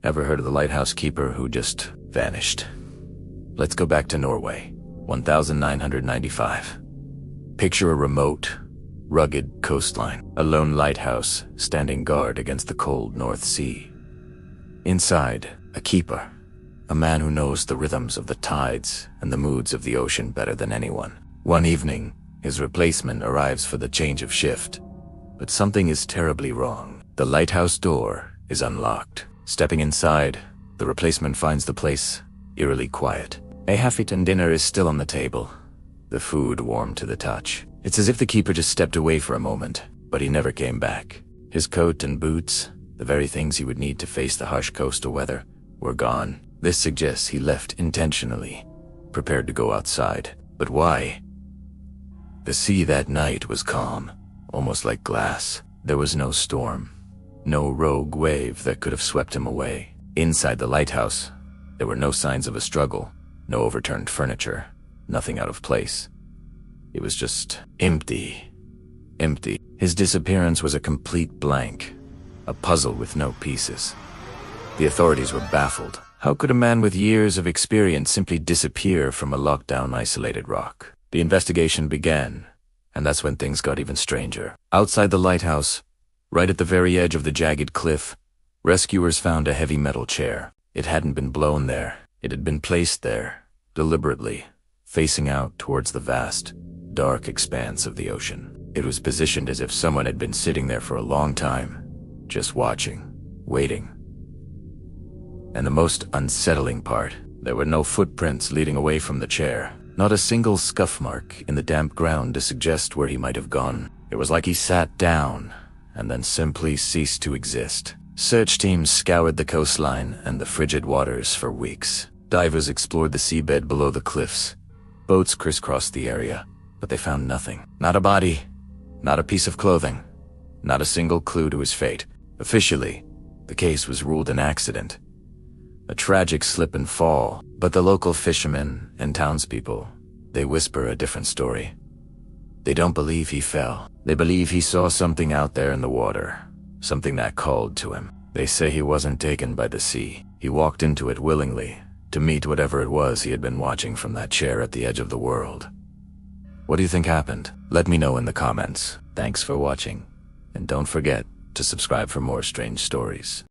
Ever heard of the lighthouse keeper who just vanished? Let's go back to Norway, 1995. Picture a remote, rugged coastline, a lone lighthouse standing guard against the cold North Sea. Inside, a keeper, a man who knows the rhythms of the tides and the moods of the ocean better than anyone. One evening, his replacement arrives for the change of shift, but something is terribly wrong. The lighthouse door is unlocked. Stepping inside, the replacement finds the place eerily quiet. A half-eaten dinner is still on the table, the food warm to the touch. It's as if the keeper just stepped away for a moment, but he never came back. His coat and boots, the very things he would need to face the harsh coastal weather, were gone. This suggests he left intentionally, prepared to go outside. But why? The sea that night was calm, almost like glass. There was no storm, no rogue wave that could have swept him away. Inside the lighthouse, there were no signs of a struggle, no overturned furniture, nothing out of place. It was just empty. Empty. His disappearance was a complete blank, a puzzle with no pieces. The authorities were baffled. How could a man with years of experience simply disappear from a locked-down, isolated rock? The investigation began, and that's when things got even stranger. Outside the lighthouse, right at the very edge of the jagged cliff, rescuers found a heavy metal chair. It hadn't been blown there. It had been placed there, deliberately, facing out towards the vast, dark expanse of the ocean. It was positioned as if someone had been sitting there for a long time, just watching, waiting. And the most unsettling part, there were no footprints leading away from the chair, not a single scuff mark in the damp ground to suggest where he might have gone. It was like he sat down and then simply ceased to exist. Search teams scoured the coastline and the frigid waters for weeks. Divers explored the seabed below the cliffs. Boats crisscrossed the area, but they found nothing. Not a body, not a piece of clothing, not a single clue to his fate. Officially, the case was ruled an accident, a tragic slip and fall, but the local fishermen and townspeople, they whisper a different story. They don't believe he fell. They believe he saw something out there in the water, something that called to him. They say he wasn't taken by the sea. He walked into it willingly, to meet whatever it was he had been watching from that chair at the edge of the world. What do you think happened? Let me know in the comments. Thanks for watching, and don't forget to subscribe for more strange stories.